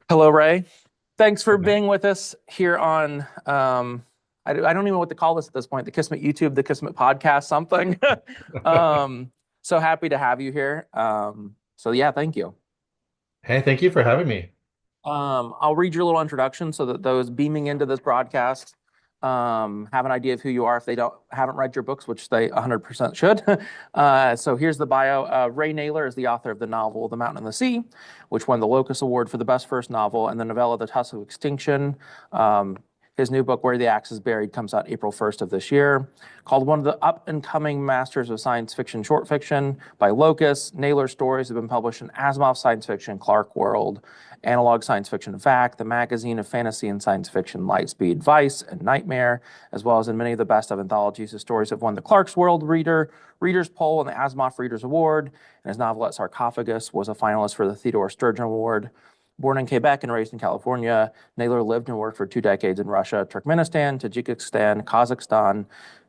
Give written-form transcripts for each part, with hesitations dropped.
Hello, Ray. Thanks for being with us here on, I don't even know what to call this at this point, the Kismet YouTube, the Kismet podcast, something. So happy to have you here. So yeah, thank you. Hey, thank you for having me. I'll read your little introduction so that those beaming into this broadcast have an idea of who you are if they haven't read your books, which they 100% should. So here's the bio. Ray Nayler is the author of the novel The Mountain and the Sea, which won the Locus Award for the best first novel, and the novella The Tusk of Extinction. His new book, Where the Axe is Buried, comes out April 1st of this year. Called one of the up-and-coming masters of science fiction short fiction by Locus, Naylor's stories have been published in Asimov Science Fiction, Clark World, Analog Science Fiction Fact, the magazine of fantasy and science fiction Lightspeed, Vice, and Nightmare, as well as in many of the best of anthologies. His stories have won the Clark's World Readers Poll and the Asimov Readers Award, and his novelette Sarcophagus was a finalist for the Theodore Sturgeon Award. Born in Quebec and raised in California, Naylor lived and worked for 2 decades in Russia, Turkmenistan, Tajikistan, Kazakhstan,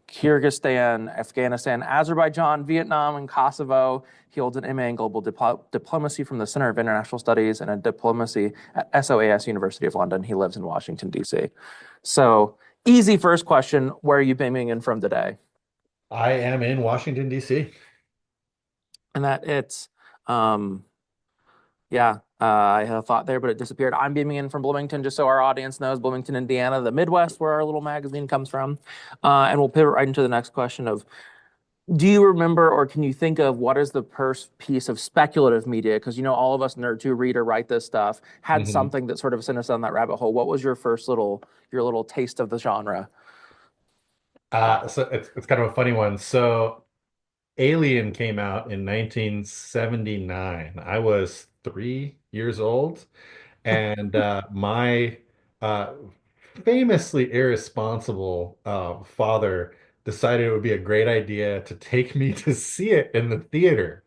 Kyrgyzstan, Afghanistan, Azerbaijan, Vietnam, and Kosovo. He holds an MA in Global Diplomacy from the Center of International Studies and a diplomacy at SOAS University of London. He lives in Washington, D.C. So, easy first question. Where are you beaming in from today? I am in Washington, D.C. And that it's, yeah, I had a thought there, but it disappeared. I'm beaming in from Bloomington, just so our audience knows, Bloomington, Indiana, the Midwest, where our little magazine comes from. And we'll pivot right into the next question of, do you remember or can you think of what is the first piece of speculative media? Because all of us nerds who read or write this stuff had hmm something that sort of sent us down that rabbit hole. What was your first your little taste of the genre? So it's kind of a funny one. So Alien came out in 1979. I was 3 years old, and my uh, famously irresponsible father decided it would be a great idea to take me to see it in the theater.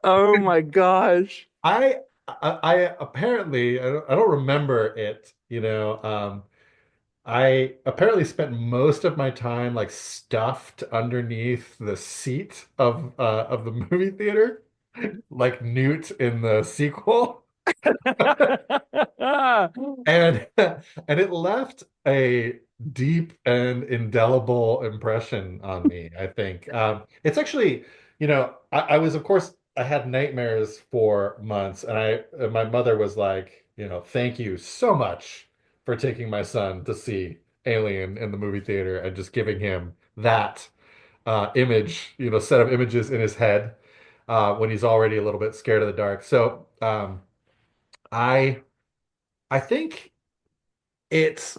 Oh my gosh. I apparently I don't remember it, I apparently spent most of my time like stuffed underneath the seat of the movie theater, like Newt in the sequel. And and it left a deep and indelible impression on me, I think. It's actually, I was, of course, I had nightmares for months, and my mother was like, thank you so much for taking my son to see Alien in the movie theater and just giving him that image, set of images in his head when he's already a little bit scared of the dark. So I I think it's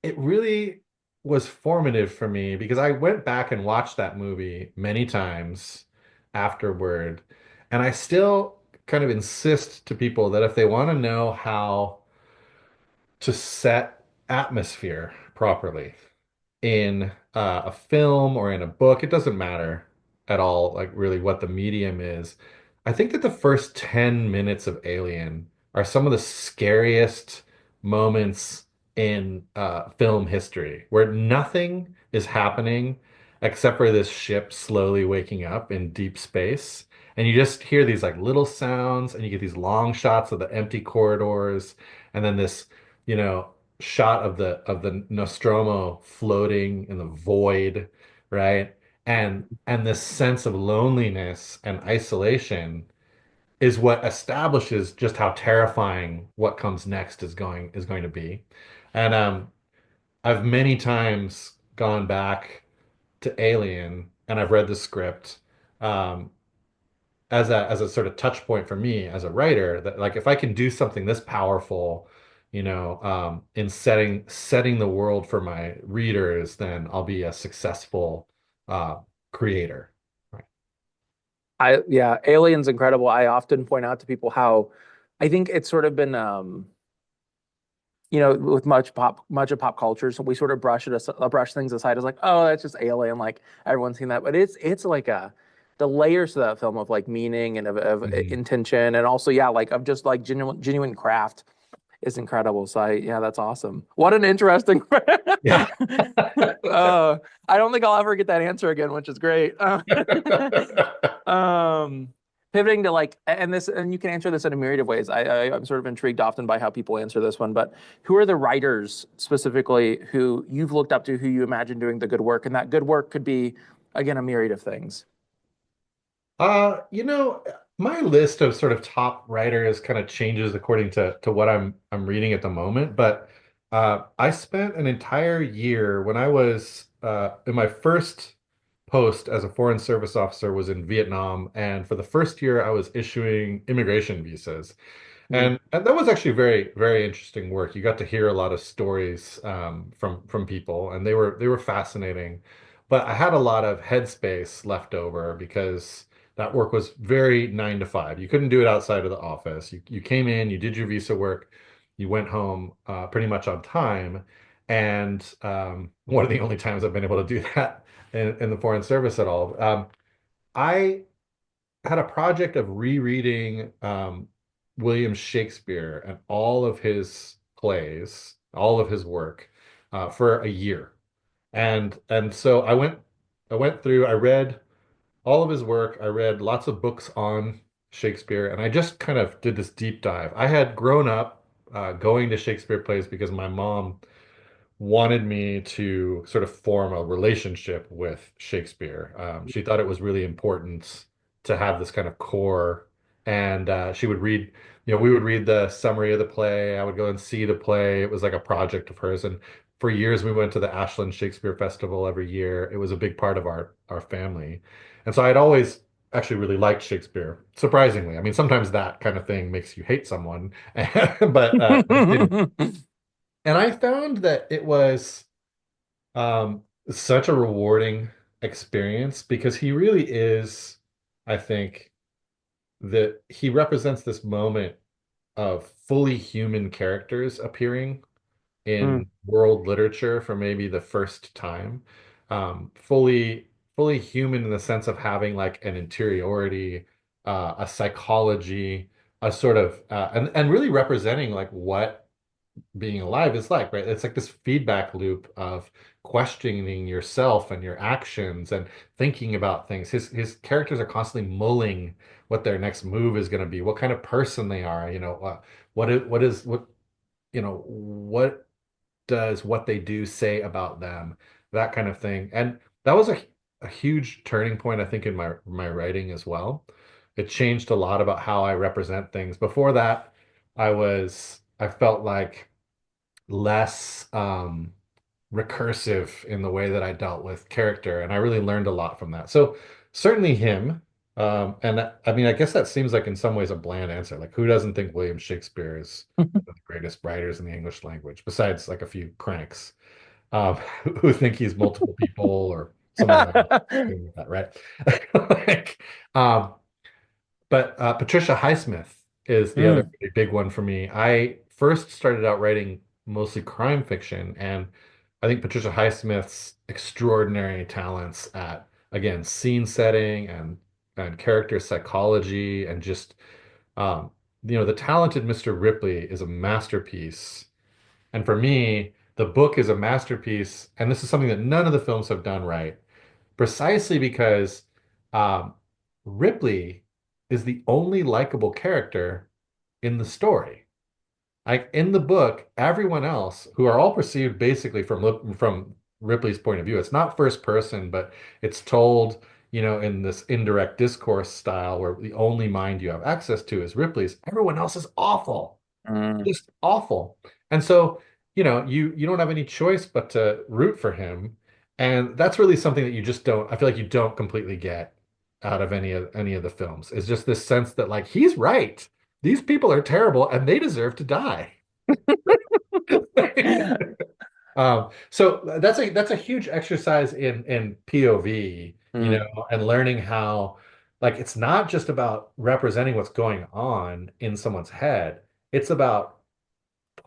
it really was formative for me because I went back and watched that movie many times afterward, and I still kind of insist to people that if they want to know how to set atmosphere properly in a film or in a book, it doesn't matter at all, like really what the medium is. I think that the first 10 minutes of Alien are some of the scariest moments in film history, where nothing is happening except for this ship slowly waking up in deep space. And you just hear these like little sounds, and you get these long shots of the empty corridors, and then this, you know, shot of the Nostromo floating in the void, right? And this sense of loneliness and isolation is what establishes just how terrifying what comes next is going to be. And I've many times gone back to Alien and I've read the script um, as a sort of touch point for me as a writer, that like if I can do something this powerful, in setting the world for my readers, then I'll be a successful uh, creator. Right. Yeah, Alien's incredible. I often point out to people how I think it's sort of been with much of pop culture, so we sort of brush things aside as like, oh, that's just Alien, like everyone's seen that, but it's like the layers to that film of like meaning and of Mhm. intention, and also yeah, like of just like genuine craft is incredible. So yeah, that's awesome. What an interesting. Yeah. I don't think I'll ever get that answer again, which is great. Um, Pivoting to like, and you can answer this in a myriad of ways. I'm sort of intrigued often by how people answer this one, but who are the writers specifically who you've looked up to, who you imagine doing the good work, and that good work could be again a myriad of things. You know, my list of sort of top writers kind of changes according to what I'm reading at the moment. But I spent an entire year when I was in my first post as a foreign service officer was in Vietnam, and for the first year I was issuing immigration visas. Mm. And that was actually very, very interesting work. You got to hear a lot of stories from people, and they were fascinating. But I had a lot of headspace left over because that work was very 9 to 5. You couldn't do it outside of the office. You came in, you did your visa work, you went home pretty much on time. And one of the only times I've been able to do that in the foreign service at all. I had a project of rereading William Shakespeare and all of his plays, all of his work for a year. And so I went through, I read all of his work, I read lots of books on Shakespeare, and I just kind of did this deep dive. I had grown up going to Shakespeare plays because my mom wanted me to sort of form a relationship with Shakespeare. She thought it was really important to have this kind of core, and she would read, we would read the summary of the play. I would go and see the play. It was like a project of hers, and for years we went to the Ashland Shakespeare Festival every year. It was a big part of our family, and so I'd always actually really liked Shakespeare. Surprisingly, I mean, sometimes that kind of thing makes you hate someone, but I didn't. And I found that it was such a rewarding experience because he really is, I think, that he represents this moment of fully human characters appearing Mm. in world literature for maybe the first time. Fully human in the sense of having like an interiority, a psychology, a sort of, and really representing like what being alive is like, right? It's like this feedback loop of questioning yourself and your actions and thinking about things. His characters are constantly mulling what their next move is going to be, what kind of person they are, what does what they do say about them, that kind of thing. And that was a huge turning point, I think, in my writing as well. It changed a lot about how I represent things. Before that, I felt like less recursive in the way that I dealt with character, and I really learned a lot from that. So certainly him. I mean, I guess that seems like in some ways a bland answer. Like, who doesn't think William Shakespeare is one of the greatest writers in the English language, besides like a few cranks who think he's multiple people or something like that, right? Like, um, but Patricia Highsmith is the other Mm. really big one for me. I first started out writing mostly crime fiction, and I think Patricia Highsmith's extraordinary talents at, again, scene setting and character psychology and just the talented Mr. Ripley is a masterpiece. And for me, the book is a masterpiece, and this is something that none of the films have done right precisely because um, Ripley is the only likable character in the story. Like in the book, everyone else, who are all perceived basically from Ripley's point of view, it's not first person, but it's told, in this indirect discourse style where the only mind you have access to is Ripley's. Everyone else is awful, Mm. just awful. And so, you don't have any choice but to root for him. And that's really something that you just don't, I feel like you don't completely get out of any of the films. It's just this sense that like he's right. These people are terrible and they deserve to die. So that's a huge exercise in POV, Mm. and learning how like it's not just about representing what's going on in someone's head. It's about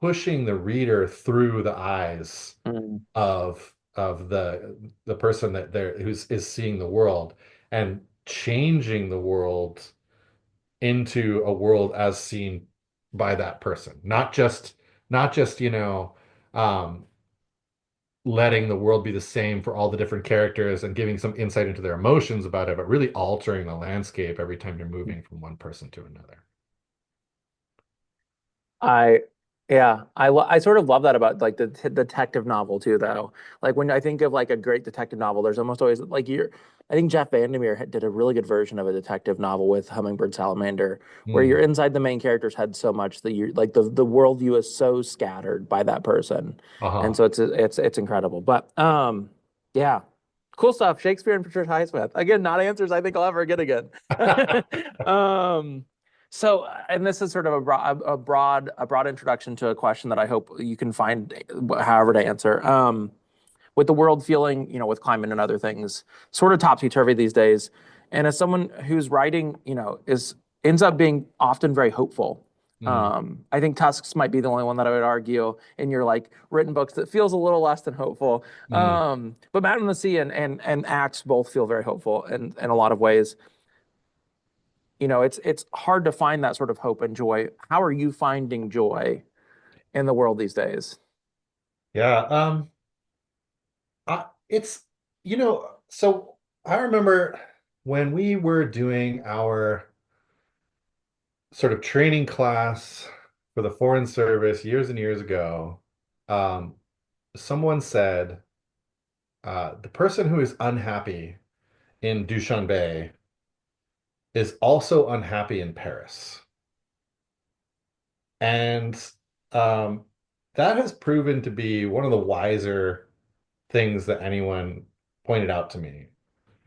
pushing the reader through the eyes Mm. of the person that they're who's is seeing the world and changing the world into a world as seen by that person. Not just, um, letting the world be the same for all the different characters and giving some insight into their emotions about it, but really altering the landscape every time you're moving from one person to another. I yeah, I sort of love that about like the detective novel too, though. Like when I think of like a great detective novel, there's almost always like you're. I think Jeff Vandermeer did a really good version of a detective novel with Hummingbird Salamander, where you're Hmm. inside the main character's head so much that you're like the worldview is so scattered by that person, and Uh-huh. so it's incredible. But yeah, cool stuff. Shakespeare and Patricia Highsmith. Again, not answers I think I'll ever get again. Um, so, and this is sort of a broad introduction to a question that I hope you can find however to answer. With the world feeling, with climate and other things, sort of topsy-turvy these days, and as someone who's writing, is ends up being often very hopeful. Mm, I think Tusks might be the only one that I would argue in your like written books that feels a little less than hopeful. mm. But Mountain in the Sea and Acts both feel very hopeful in a lot of ways. It's hard to find that sort of hope and joy. How are you finding joy in the world these days? Yeah, it's so I remember when we were doing our sort of training class for the Foreign Service years and years ago, um, someone said, the person who is unhappy in Dushanbe is also unhappy in Paris. And um, that has proven to be one of the wiser things that anyone pointed out to me.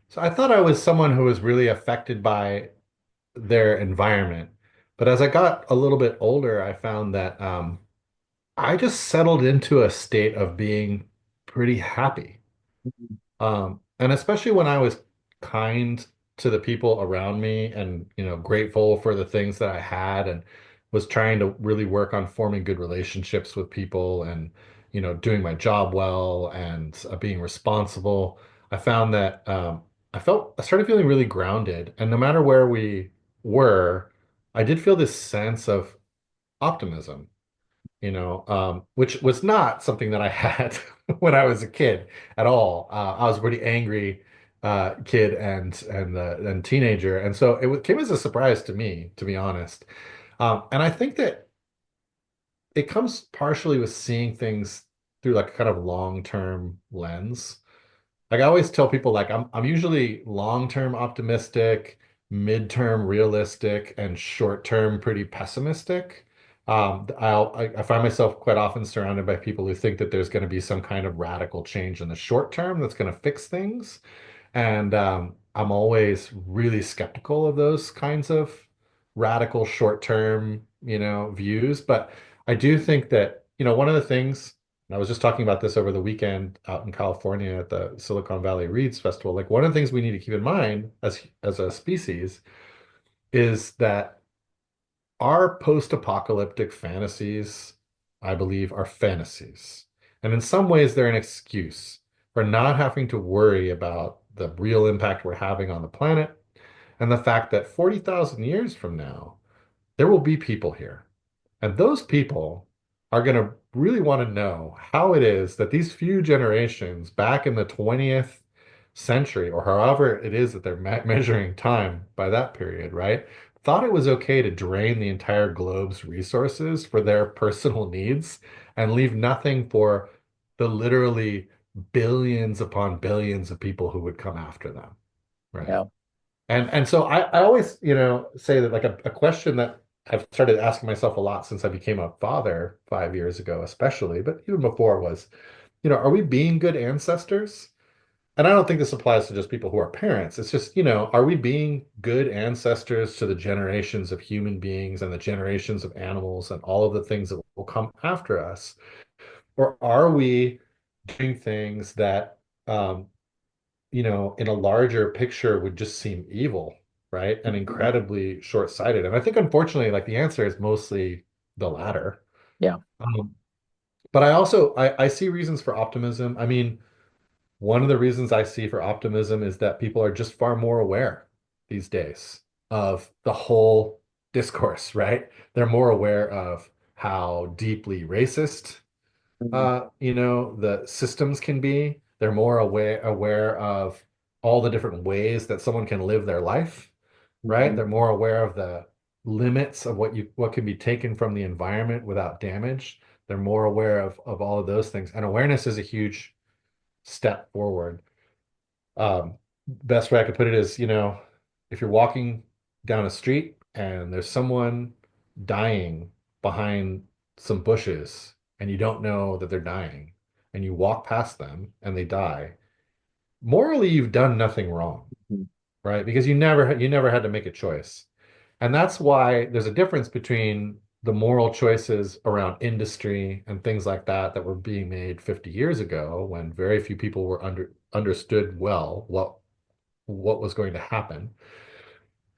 So I thought I was someone who was really affected by their environment. But as I got a little bit older, I found that I just settled into a state of being pretty happy. And especially when I was kind to the people around me and, grateful for the things that I had and was trying to really work on forming good relationships with people and, doing my job well and being responsible, I found that I started feeling really grounded. And no matter where we were, I did feel this sense of optimism, which was not something that I had when I was a kid at all. I was a pretty angry kid and teenager, and so came as a surprise to me, to be honest. And I think that it comes partially with seeing things through like a kind of long-term lens. Like I always tell people, like I'm usually long-term optimistic, mid-term realistic, and short-term pretty pessimistic. I find myself quite often surrounded by people who think that there's going to be some kind of radical change in the short term that's going to fix things. And I'm always really skeptical of those kinds of radical short-term, views. But I do think that, one of the things, and I was just talking about this over the weekend out in California at the Silicon Valley Reads Festival. Like one of the things we need to keep in mind as a species is that our post-apocalyptic fantasies, I believe, are fantasies. And in some ways, they're an excuse for not having to worry about the real impact we're having on the planet and the fact that 40,000 years from now, there will be people here. And those people are going to really want to know how it is that these few generations back in the 20th century, or however it is that they're measuring time by that period, right? Thought it was okay to drain the entire globe's resources for their personal needs and leave nothing for the literally billions upon billions of people who would come after them, right? Yeah. And so I always, say that like a question that I've started asking myself a lot since I became a father 5 years ago, especially, but even before was, are we being good ancestors? And I don't think this applies to just people who are parents. It's just, are we being good ancestors to the generations of human beings and the generations of animals and all of the things that will come after us? Or are we doing things that, in a larger picture would just seem evil, right? And incredibly short-sighted. And I think unfortunately, like the answer is mostly the latter. Yeah. Um, but I also I see reasons for optimism. I mean, one of the reasons I see for optimism is that people are just far more aware these days of the whole discourse, right? They're more aware of how deeply racist, Mhm. the systems can be. They're more aware of all the different ways that someone can live their life, right? Mhm. They're more aware of the limits of what can be taken from the environment without damage. They're more aware of all of those things. And awareness is a huge step forward. Best way I could put it is, if you're walking down a street and there's someone dying behind some bushes and you don't know that they're dying and you walk past them and they die, morally you've done nothing wrong, Mhm. right? Because you never had to make a choice. And that's why there's a difference between the moral choices around industry and things like that were being made 50 years ago when very few people were understood well what was going to happen,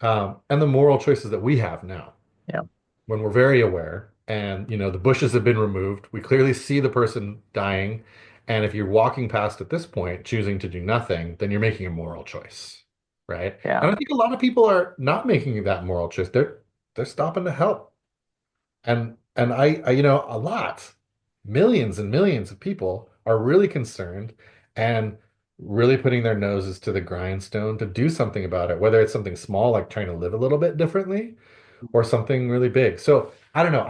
and the moral choices that we have now Yeah. when we're very aware and the bushes have been removed, we clearly see the person dying, and if you're walking past at this point choosing to do nothing, then you're making a moral choice, right? Yeah. And I think a lot of people are not making that moral choice. They're stopping to help. And I a lot, millions and millions of people are really concerned and really putting their noses to the grindstone to do something about it, whether it's something small like trying to live a little bit differently or something really big. So I don't know.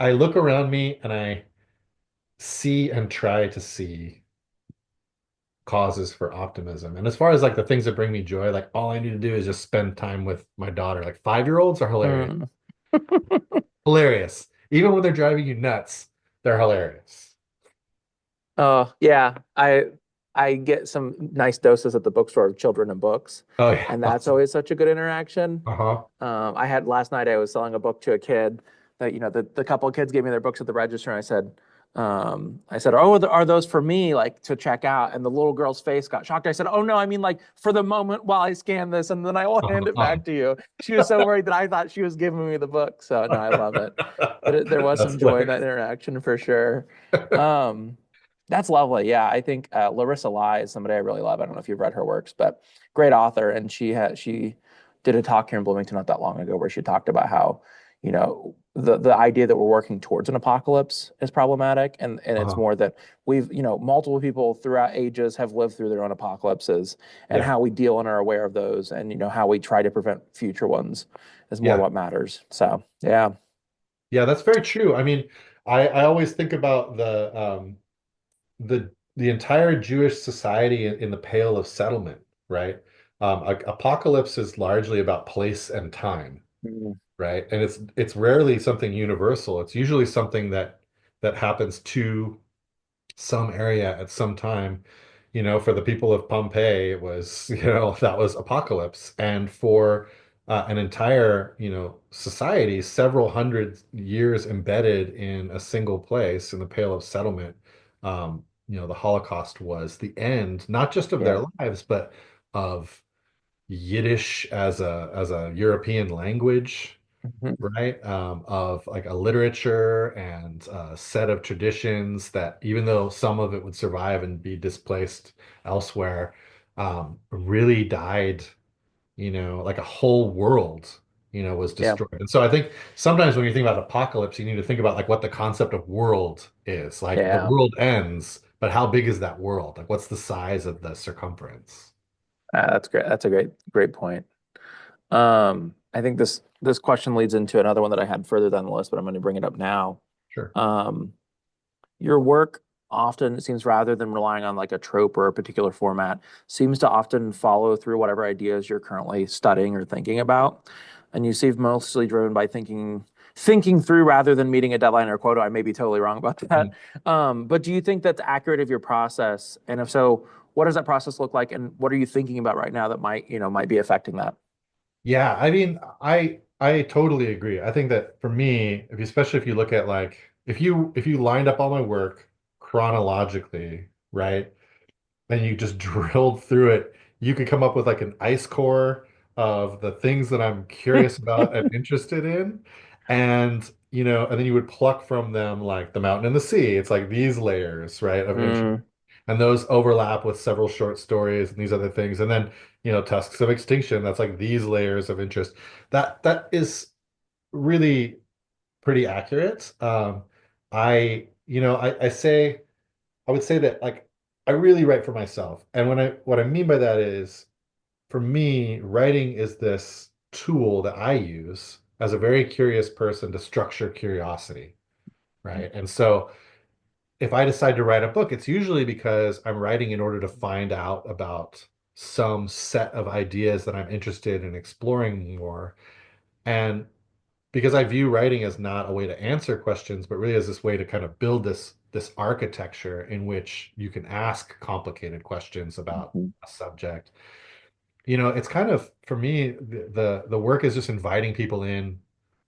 I look around me and I see and try to see causes for optimism. And as far as like the things that bring me joy, like all I need to do is just spend time with my daughter. Like 5-year-olds are hilarious. Mm. Hilarious. Even when they're driving you nuts, they're hilarious. Oh, yeah. I get some nice doses at the bookstore of children and books, Oh yeah. and that's always such a good interaction. Uh-huh. I had last night, I was selling a book to a kid that, the couple of kids gave me their books at the register, and I said, oh, are those for me, like to check out? And the little girl's face got shocked. I said, oh no, I mean like for the moment while I scan this, and then I will hand it Uh-huh. back to you. She was so worried that I thought she was giving me the book. So no, I love it. But there was That's some joy in that hilarious. interaction for sure. Um, that's lovely. Yeah, I think Larissa Lai is somebody I really love. I don't know if you've read her works, but great author. And she did a talk here in Bloomington not that long ago where she talked about how, the idea that we're working towards an apocalypse is problematic, and it's Uh-huh. more that we've, multiple people throughout ages have lived through their own apocalypses, and Yeah. how we deal and are aware of those, and how we try to prevent future ones is more Yeah. what matters. So yeah. Yeah, that's very true. I mean, I always think about the entire Jewish society in the Pale of Settlement, right? Apocalypse is largely about place and time, Mm. right? And it's rarely something universal. It's usually something that happens to some area at some time. For the people of Pompeii, it was, that was apocalypse. And for an entire, society, several hundred years embedded in a single place in the Pale of Settlement, the Holocaust was the end, not just of Yeah. their lives, but of Yiddish as a European language, Mhm. right? Of like a literature and a set of traditions that even though some of it would survive and be displaced elsewhere, really died, like a whole world, was Yeah. destroyed. And so I think sometimes when you think about apocalypse, you need to think about like what the concept of world is. Like the Yeah. world ends, but how big is that world? Like what's the size of the circumference? That's great. That's a great point. I think this question leads into another one that I had further down the list, but I'm going to bring it up now. Sure. Um, your work often, it seems, rather than relying on like a trope or a particular format, seems to often follow through whatever ideas you're currently studying or thinking about. And you seem mostly driven by thinking through rather than meeting a deadline or quota. I may be totally wrong about that. Mhm. But do you think that's accurate of your process? And if so, what does that process look like? And what are you thinking about right now that might be affecting that? Yeah, I mean, I totally agree. I think that for me, especially if you look at like if you lined up all my work chronologically, right, and you just drilled through it, you could come up with like an ice core of the things that I'm curious about and interested in. And, and then you would pluck from them like the mountain and the sea. It's like these layers, right, of interest. Mm, And those overlap with several short stories and these other things. And then, Tusks of Extinction, that's like these layers of interest. That is really pretty accurate. I would say that like I really write for myself. And what I mean by that is for me, writing is this tool that I use as a very curious person to structure curiosity, right? And so if I decide to write a book, it's usually because I'm writing in order to find out about some set of ideas that I'm interested in exploring more. And because I view writing as not a way to answer questions, but really as this way to kind of build this architecture in which you can ask complicated questions about a subject. It's kind of for me the work is just inviting people in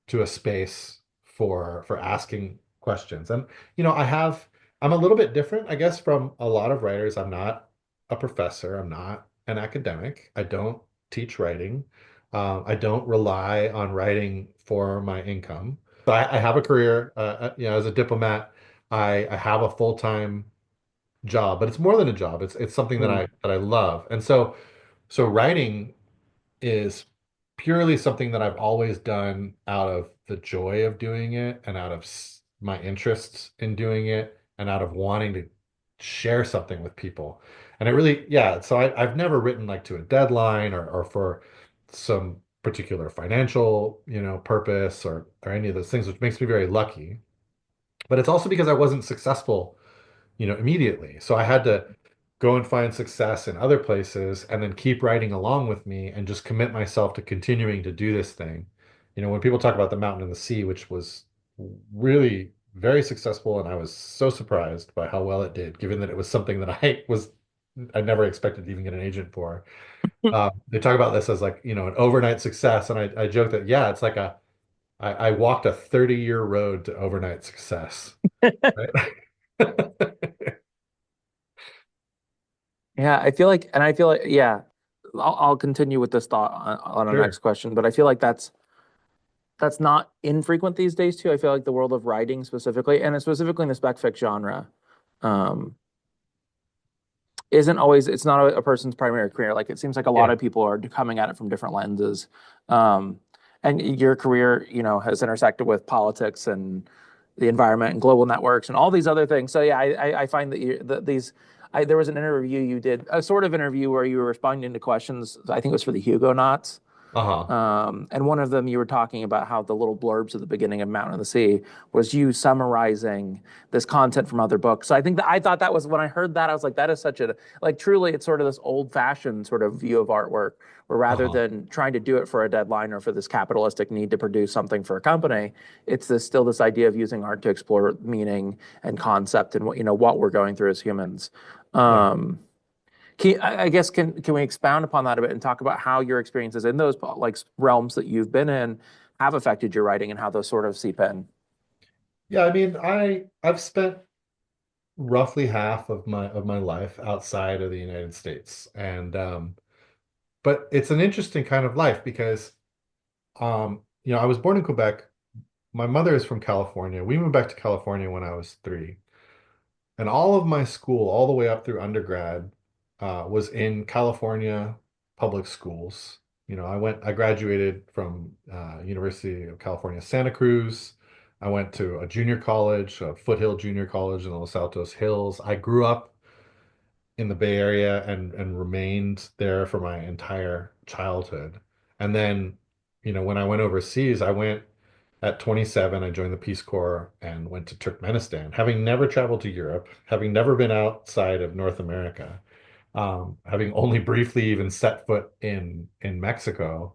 to a space for asking questions. And I'm a little bit different, I guess, from a lot of writers. I'm not a professor. I'm not an academic. I don't teach writing. I don't rely on writing for my income. So I have a career, as a diplomat. I have a full-time job, but it's more than a job. It's something that mm, I love. And so writing is purely something that I've always done out of the joy of doing it and out of my interests in doing it and out of wanting to share something with people. And it really, yeah, so I've never written like to a deadline or for some particular financial, purpose or any of those things, which makes me very lucky. But it's also because I wasn't successful, immediately. So I had to go and find success in other places and then keep writing along with me and just commit myself to continuing to do this thing. When people talk about the mountain and the sea, which was really very successful, and I was so surprised by how well it did, given that it was something that I never expected to even get an agent for. They talk about this as like, an overnight success. And I joke that, yeah, it's like I walked a 30-year road to overnight success, right? yeah, I feel like, yeah, I'll continue with this thought on our next Sure. question, but I feel like that's not infrequent these days too. I feel like the world of writing specifically, and specifically in the spec fic genre, um, isn't always, it's not a person's primary career. Like it seems like a lot Yeah. of people are coming at it from different lenses. Um, and your career, has intersected with politics and the environment and global networks and all these other things. So yeah, I find that there was an interview you did, a sort of interview where you were responding to questions. I think it was for the Hugo. Uh-huh. And one of them, you were talking about how the little blurbs at the beginning of Mountain of the Sea was you summarizing this content from other books. So I think that I thought that was when I heard that, I was like, that is such a, like, truly, it's sort of this old fashioned sort of view of artwork where rather Uh-huh. than trying to do it for a deadline or for this capitalistic need to produce something for a company, it's still this idea of using art to explore meaning and concept and what we're going through as humans. Yeah. Um, I guess can we expound upon that a bit and talk about how your experiences in those like realms that you've been in have affected your writing and how those sort of seep in? Yeah, I mean, I've spent roughly half of my life outside of the United States. And but it's an interesting kind of life because I was born in Quebec. My mother is from California. We moved back to California when I was 3. And all of my school, all the way up through undergrad, was in California public schools. I graduated from University of California, Santa Cruz. I went to a junior college, a Foothill Junior College in the Los Altos Hills. I grew up in the Bay Area and remained there for my entire childhood. And then, when I went overseas, I went at 27, I joined the Peace Corps and went to Turkmenistan, having never traveled to Europe, having never been outside of North America, having only briefly even set foot in Mexico.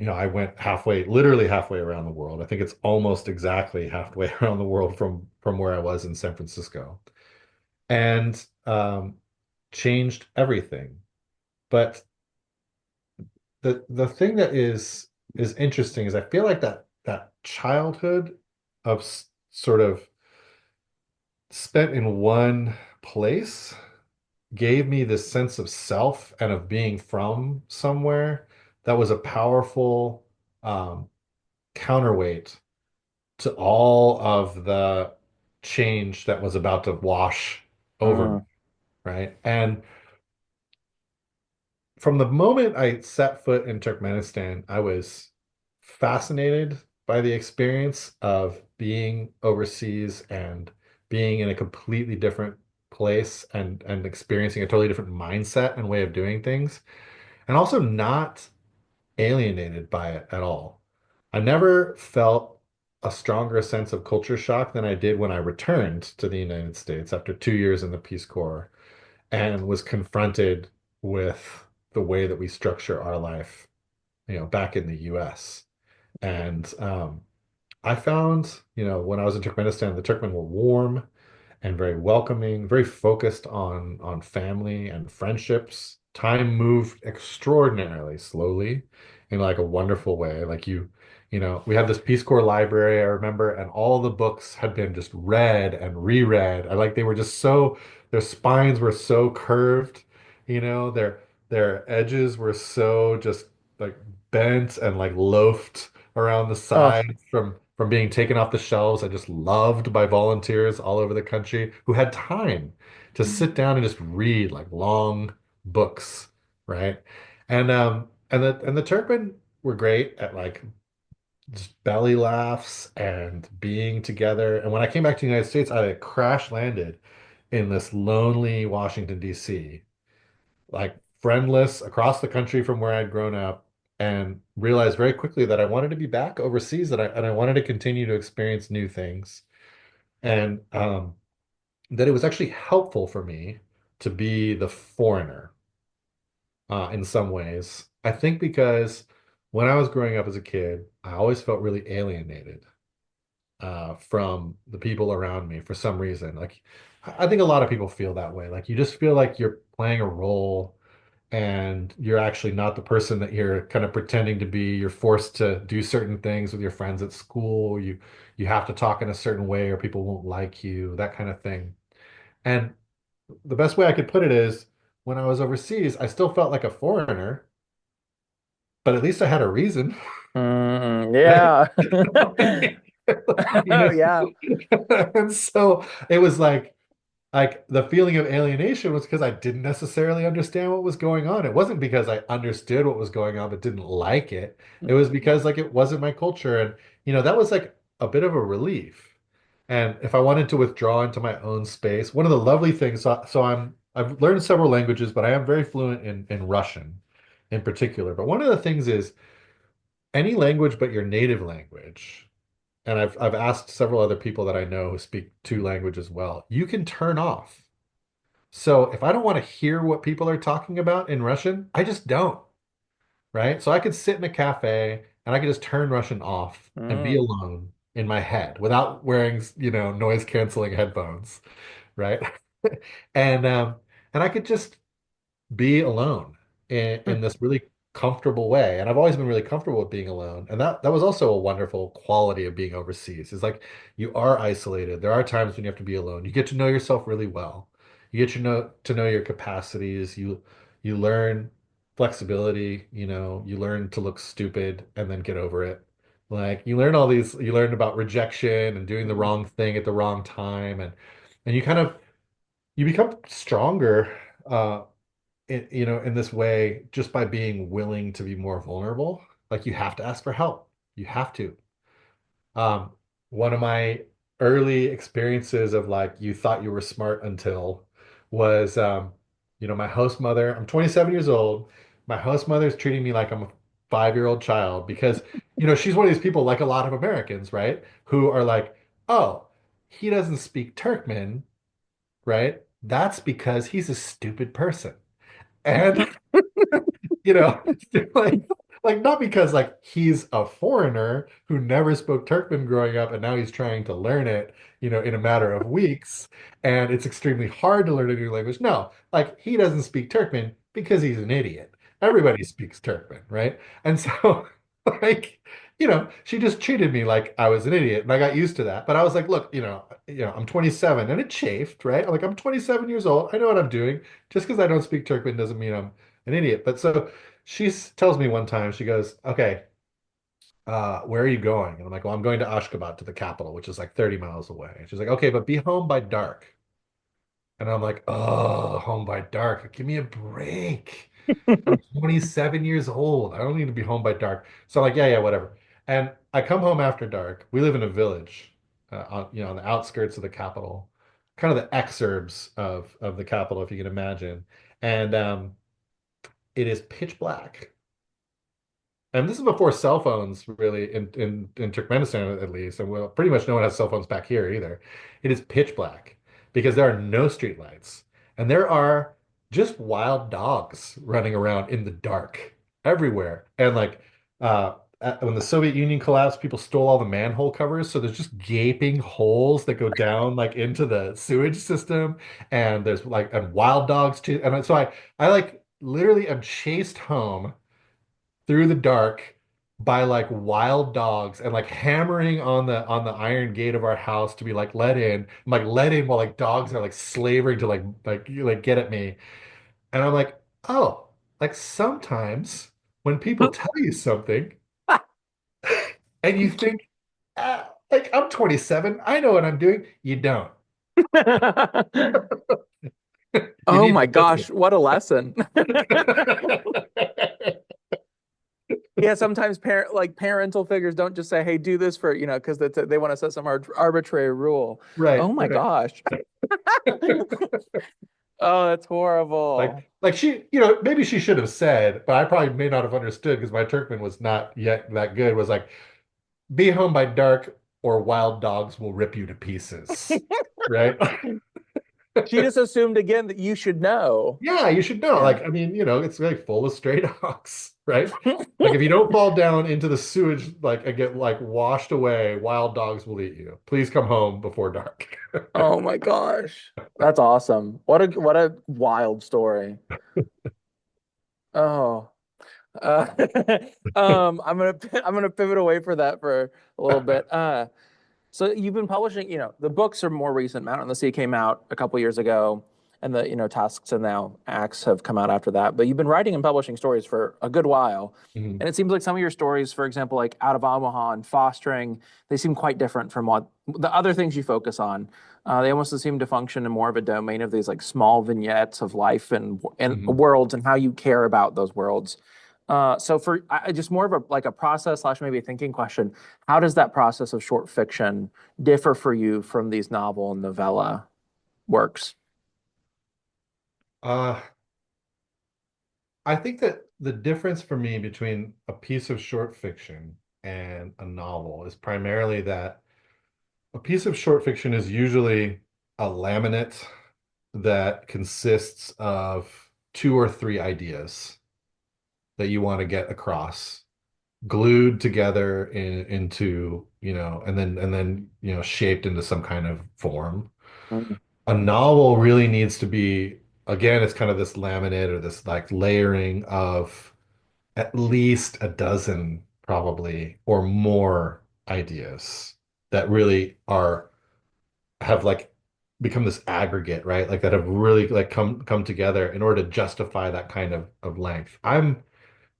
I went halfway, literally halfway around the world. I think it's almost exactly halfway around the world from where I was in San Francisco, and changed everything. But the thing that is interesting is I feel like that childhood of sort of spent in one place gave me this sense of self and of being from somewhere that was a powerful um, counterweight to all of the change that was about to wash over me, Mm. right? And from the moment I set foot in Turkmenistan, I was fascinated by the experience of being overseas and being in a completely different place and experiencing a totally different mindset and way of doing things, and also not alienated by it at all. I never felt a stronger sense of culture shock than I did when I returned to the United States after 2 years in the Peace Corps and was confronted with the way that we structure our life, back in the US. And I found, when I was in Turkmenistan, the Turkmen were warm and very welcoming, very focused on family and friendships. Time moved extraordinarily slowly in like a wonderful way. Like we had this Peace Corps library, I remember, and all the books had been just read and reread. I like they were just so their spines were so curved, their edges were so just like bent and like loafed around the Oh. side from being taken off the shelves and just loved by volunteers all over the country who had time to sit down and just read like long books, right? And the Turkmen were great at like just belly laughs and being together. And when I came back to the United States, I like, crash landed in this lonely Washington, D.C., like friendless across the country from where I'd grown up, and realized very quickly that I wanted to be back overseas, and I wanted to continue to experience new things, and that it was actually helpful for me to be the foreigner in some ways. I think because when I was growing up as a kid, I always felt really alienated from the people around me for some reason. Like I think a lot of people feel that way. Like you just feel like you're playing a role and you're actually not the person that you're kind of pretending to be. You're forced to do certain things with your friends at school. You have to talk in a certain way or people won't like you, that kind of thing. And the best way I could put it is when I was overseas, I still felt like a foreigner, but at least I had a reason, Mm, right? yeah. You know? Yeah. And so it was like the feeling of alienation was because I didn't necessarily understand what was going on. It wasn't because I understood what was going on but didn't like it. It was because like it wasn't my culture. And that was like a bit of a relief. And if I wanted to withdraw into my own space, one of the lovely things, so I've learned several languages, but I am very fluent in Russian in particular. But one of the things is any language but your native language, and I've asked several other people that I know who speak two languages well, you can turn off. So if I don't want to hear what people are talking about in Russian, I just don't, right? So I could sit in a cafe and I could just turn Russian off and be Mm. alone in my head without wearing, noise canceling headphones, right? And and I could just be alone in this really comfortable way. And I've always been really comfortable with being alone. And that was also a wonderful quality of being overseas. Is like you are isolated. There are times when you have to be alone. You get to know yourself really well. You get to know your capacities. You learn flexibility, you learn to look stupid and then get over it. Like you learn about rejection and doing the Mm. wrong thing at the wrong time and you become stronger in this way just by being willing to be more vulnerable. Like you have to ask for help. You have to. Um, One of my early experiences of like you thought you were smart until was my host mother. I'm 27 years old. My host mother's treating me like I'm a 5-year-old child because she's one of these people like a lot of Americans, right? Who are like, oh, he doesn't speak Turkmen, right? That's because he's a stupid person. And you know, like not because like he's a foreigner who never spoke Turkmen growing up and now he's trying to learn it, in a matter of weeks, and it's extremely hard to learn a new language. No, like he doesn't speak Turkmen because he's an idiot. Everybody speaks Turkmen, right? And so like, she just treated me like I was an idiot and I got used to that. But I was like, look, I'm 27 and it chafed, right? Like I'm 27 years old. I know what I'm doing. Just because I don't speak Turkmen doesn't mean I'm an idiot. But so she tells me one time, she goes, okay, where are you going? And I'm like, well, I'm going to Ashgabat, to the capital, which is like 30 miles away. And she's like, okay, but be home by dark. And I'm like, oh, home by dark. Give me a break. I'm 27 years old. I don't need to be home by dark. So I'm like, yeah, yeah, whatever. And I come home after dark. We live in a village, on the outskirts of the capital, kind of the exurbs of the capital, if you can imagine. And it is pitch black. And this is before cell phones, really, in Turkmenistan at least, and well, pretty much no one has cell phones back here either. It is pitch black because there are no street lights, and there are just wild dogs running around in the dark everywhere. And like when the Soviet Union collapsed, people stole all the manhole covers, so there's just gaping holes that go down like into the sewage system, and there's like and wild dogs too. And so I like literally am chased home through the dark by like wild dogs and like hammering on the iron gate of our house to be like let in. I'm like let in while like dogs are like slavering to like get at me. And I'm like, oh, like sometimes when people tell you something and you think, like I'm 27, I know what I'm doing. You don't. You Oh need my to listen. gosh, what a lesson. Yeah, sometimes parental figures don't just say, "Hey, do this for," because they want to set some arbitrary rule. Right, Oh my right. gosh. Oh, that's horrible. Like she, maybe she should have said, but I probably may not have understood because my Turkmen was not yet that good. Was like, be home by dark or wild dogs will rip you to pieces. Right? She just assumed again that you should know. Yeah, you should know. Yeah. Like, I mean, it's like full of stray dogs, right? Like if you don't fall down into the sewage, like and get like washed away, wild dogs will eat you. Please come home before dark. Oh my gosh. That's awesome. What a wild story. Oh. Uh, I'm gonna pivot away for that for a little bit. So you've been publishing, the books are more recent. Mountain and the Sea came out a couple years ago, and the, Tusks and now Acts have come out after that. But you've been writing and publishing stories for a good while. Mhm, And it seems like some of your stories, for example, like Out of Omaha and Fostering, they seem quite different from what the other things you focus on. They almost seem to function in more of a domain of these like small vignettes of life and mhm. worlds and how you care about those worlds. So for just more of a process slash maybe a thinking question, how does that process of short fiction differ for you from these novel and novella works? Uh, I think that the difference for me between a piece of short fiction and a novel is primarily that a piece of short fiction is usually a laminate that consists of two or three ideas that you want to get across, glued together into, and then, shaped into some kind of form. Mm, A novel really needs to be, again, it's kind of this laminate or this like layering of at least a dozen, probably, or more ideas that really have like become this aggregate, right? Like that have really like come together in order to justify that kind of length. I'm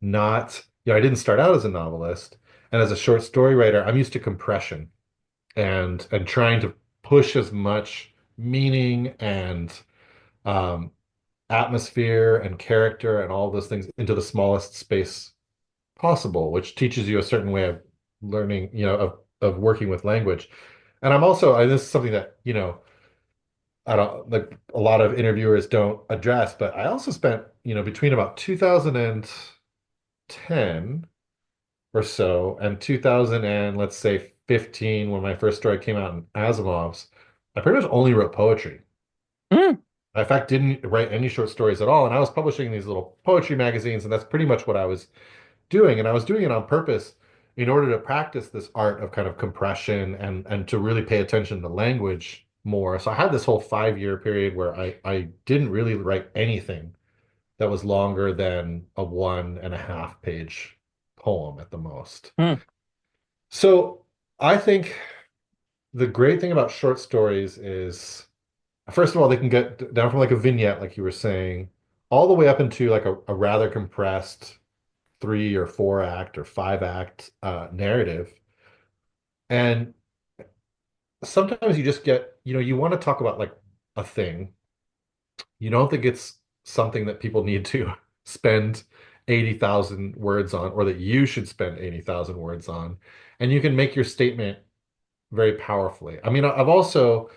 not, I didn't start out as a novelist, and as a short story writer, I'm used to compression and trying to push as much meaning and um, atmosphere and character and all those things into the smallest space possible, which teaches you a certain way of learning, of working with language. And I'm also, and this is something that, I don't like a lot of interviewers don't address, but I also spent, between about 2010 or so and 2000 and let's say 15 when my first story came out in Asimov's, I pretty much only wrote poetry. mm, I, in fact, didn't write any short stories at all. And I was publishing these little poetry magazines, and that's pretty much what I was doing. And I was doing it on purpose in order to practice this art of kind of compression and to really pay attention to language more. So I had this whole 5 year period where I didn't really write anything that was longer than a 1.5 page poem at the most. mm, So I think the great thing about short stories is, first of all, they can get down from like a vignette, like you were saying, all the way up into like a rather compressed three or four act or five act narrative. And sometimes you just get, you want to talk about like a thing. You don't think it's something that people need to spend 80,000 words on, or that you should spend 80,000 words on. And you can make your statement very powerfully. I mean, I've also,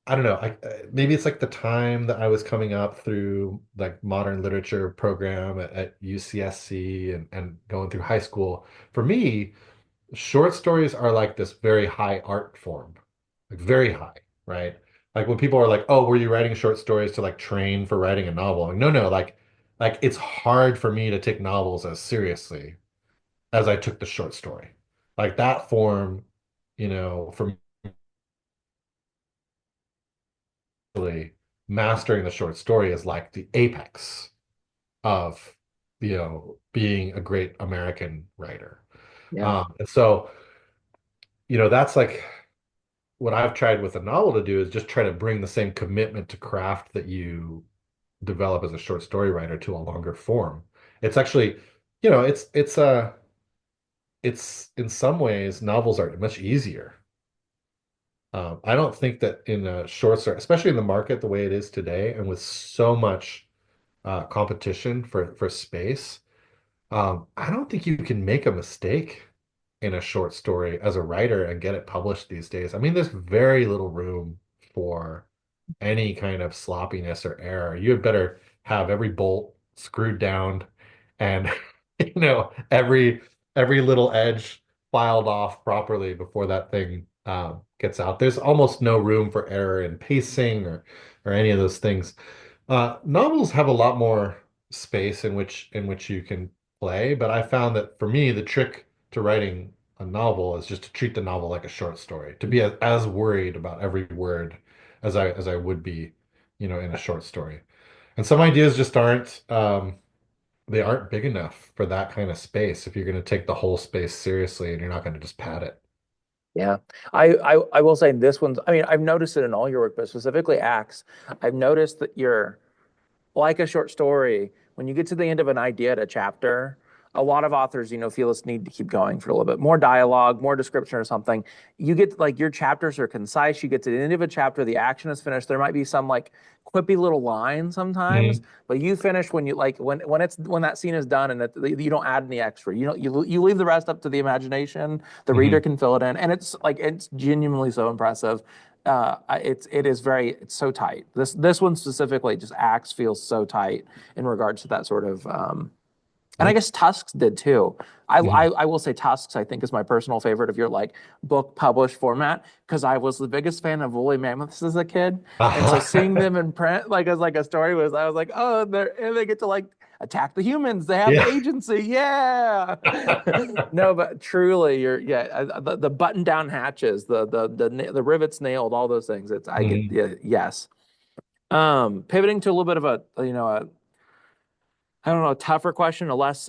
I don't know, maybe it's like the time that I was coming up through like modern literature program at UCSC and going through high school. For me, short stories are like this very high art form, like very high, right? Like when people are like, "Oh, were you writing short stories to like train for writing a novel?" Like, no, no, like it's hard for me to take novels as seriously as I took the short story. Like that form, for me, mastering the short story is like the apex of, being a great American writer. Yeah. And so, that's like what I've tried with a novel to do is just try to bring the same commitment to craft that you develop as a short story writer to a longer form. It's actually, it's in some ways novels are much easier. I don't think that in a short story, especially in the market the way it is today, and with so much competition for space, I don't think you can make a mistake in a short story as a writer and get it published these days. I mean, there's very little room for any kind of sloppiness or error. You had better have every bolt screwed down and every little edge filed off properly before that thing gets out. There's almost no room for error in pacing or any of those things. Novels have a lot more space in which you can play, but I found that for me, the trick to writing a novel is just to treat the novel like a short story, to be as worried about every word as I would be, in a short story. And some ideas just aren't they aren't big enough for that kind of space if you're going to take the whole space seriously and you're not going to just pad it. Yeah. I will say this one's, I mean, I've noticed it in all your work, but specifically Acts, I've noticed that you're like a short story, when you get to the end of an idea at a chapter, a lot of authors, feel this need to keep going for a little bit more dialogue, more description or something. You get like your chapters are concise. You get to the end of a chapter, the action is finished. There might be some like quippy little line sometimes, Mhm. but you finish when you like when that scene is done and you don't add any extra. You leave the rest up to the imagination. The reader Mhm. can fill it in, and it's genuinely so impressive. It's so tight. This one specifically, just acts feels so tight in regards to that sort of and I Thank guess Tusks did too. I, you. I Mhm. I will say Tusks I think is my personal favorite of your like book published format because I was the biggest fan of woolly mammoths as a kid, and so seeing them in print like as like a story was I was like, oh, they get to like attack the humans. They have Yeah. agency, yeah. No, but truly, you're yeah. The button down hatches, the rivets nailed, all those things. It's I get Mhm. yeah, yes. Pivoting to a little bit of a I don't know, a tougher question, a less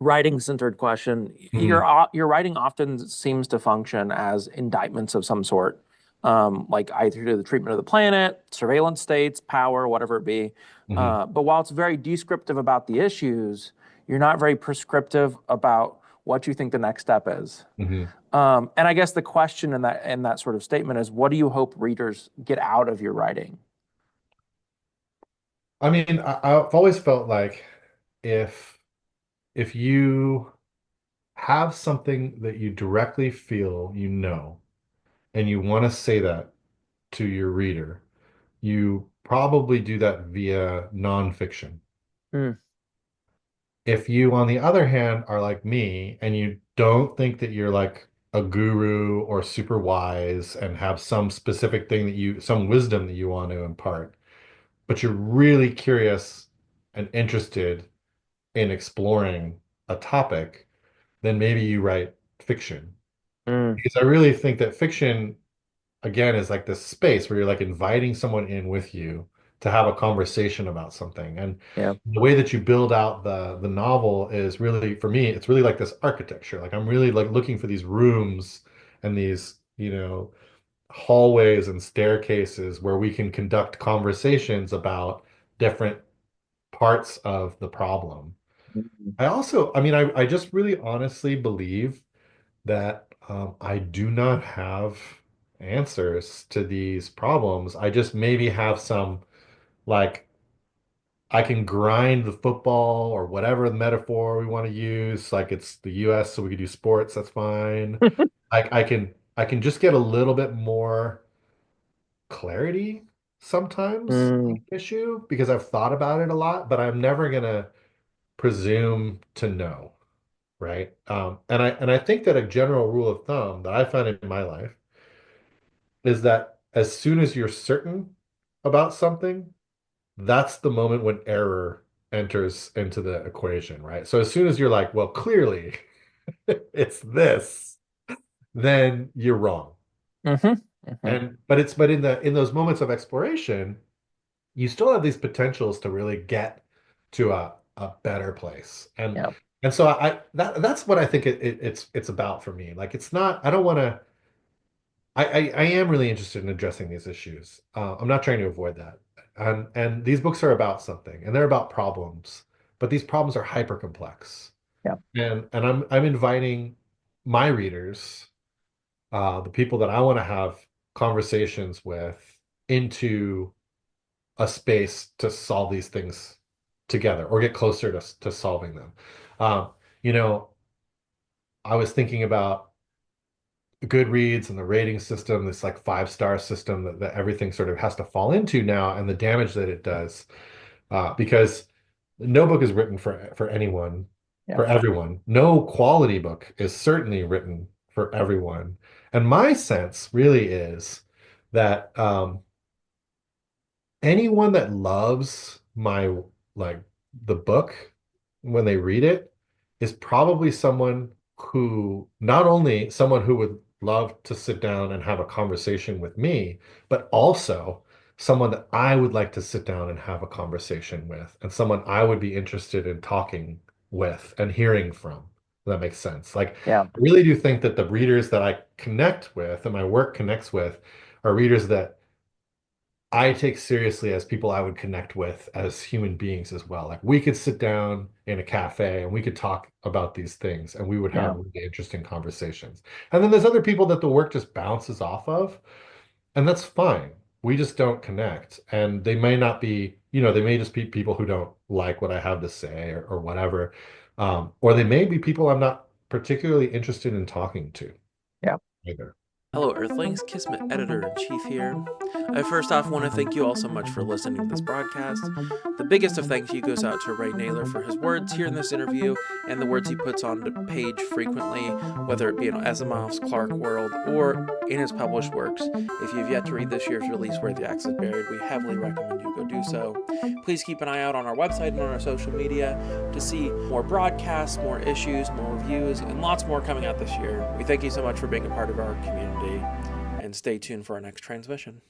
writing centered question. Mhm. Your writing often seems to function as indictments of some sort, like either to the treatment of the planet, surveillance states, power, whatever it be. Mhm. But while it's very descriptive about the issues, you're not very prescriptive about what you think the next step is. Mhm. And I guess the question in that sort of statement is, what do you hope readers get out of your writing? I mean, I've always felt like if if you have something that you directly feel and you want to say that to your reader, you probably do that via nonfiction. Mm, If you, on the other hand, are like me and you don't think that you're like a guru or super wise and have some specific thing some wisdom that you want to impart, but you're really curious and interested in exploring a topic, then maybe you write fiction. mm, Because I really think that fiction, again, is like this space where you're like inviting someone in with you to have a conversation about something. And yeah. the way that you build out the novel is really, for me, it's really like this architecture. Like I'm really like looking for these rooms and these, hallways and staircases where we can conduct conversations about different parts of the problem. Mhm. I mean, I just really honestly believe that I do not have answers to these problems. I just maybe have some, like, I can grind the football or whatever the metaphor we want to use. Like it's the US, so we could do sports, that's fine. I can just get a little bit more clarity sometimes on Mm, the issue because I've thought about it a lot, but I'm never gonna presume to know, right? And I think that a general rule of thumb that I find in my life is that as soon as you're certain about something, that's the moment when error enters into the equation, right? So as soon as you're like, well, clearly it's this, then you're wrong. mhm, mhm. But in those moments of exploration, you still have these potentials to really get to a better place. Yeah. And so that's what I think it's about for me. Like it's not, I don't want to I am really interested in addressing these issues. I'm not trying to avoid that. And these books are about something, and they're about problems, but these problems are hyper complex. Yeah. And I'm inviting my readers, the people that I want to have conversations with, into a space to solve these things together or get closer to solving them. Um, you know, I was thinking about Goodreads and the rating system, this like 5-star system that everything sort of has to fall into now, and the damage that it does. Because no book is written for anyone, Yeah. for everyone. No quality book is certainly written for everyone. And my sense really is that anyone that loves my like the book when they read it is probably someone who not only someone who would love to sit down and have a conversation with me, but also someone that I would like to sit down and have a conversation with, and someone I would be interested in talking with and hearing from. If that makes sense. Like, Yeah. I really do think that the readers that I connect with and my work connects with are readers that I take seriously as people I would connect with as human beings as well. Like we could sit down in a cafe and we could talk about these things and we would have Yeah. really interesting conversations. And then there's other people that the work just bounces off of, and that's fine. We just don't connect. And they may not be, they may just be people who don't like what I have to say or whatever. Or they may be people I'm not particularly interested in talking to Yeah. either. Hello, Earthlings. Kismet Editor-in-Chief here. I first off want to thank you all so much for listening to this broadcast. The biggest of thank you goes out to Ray Nayler for his words here in this interview and the words he puts on the page frequently, whether it be in Asimov's Clark World or in his published works. If you've yet to read this year's release, Where the Axe is Buried, we heavily recommend you go do so. Please keep an eye out on our website and on our social media to see more broadcasts, more issues, more reviews, and lots more coming out this year. We thank you so much for being a part of our community, and stay tuned for our next transmission.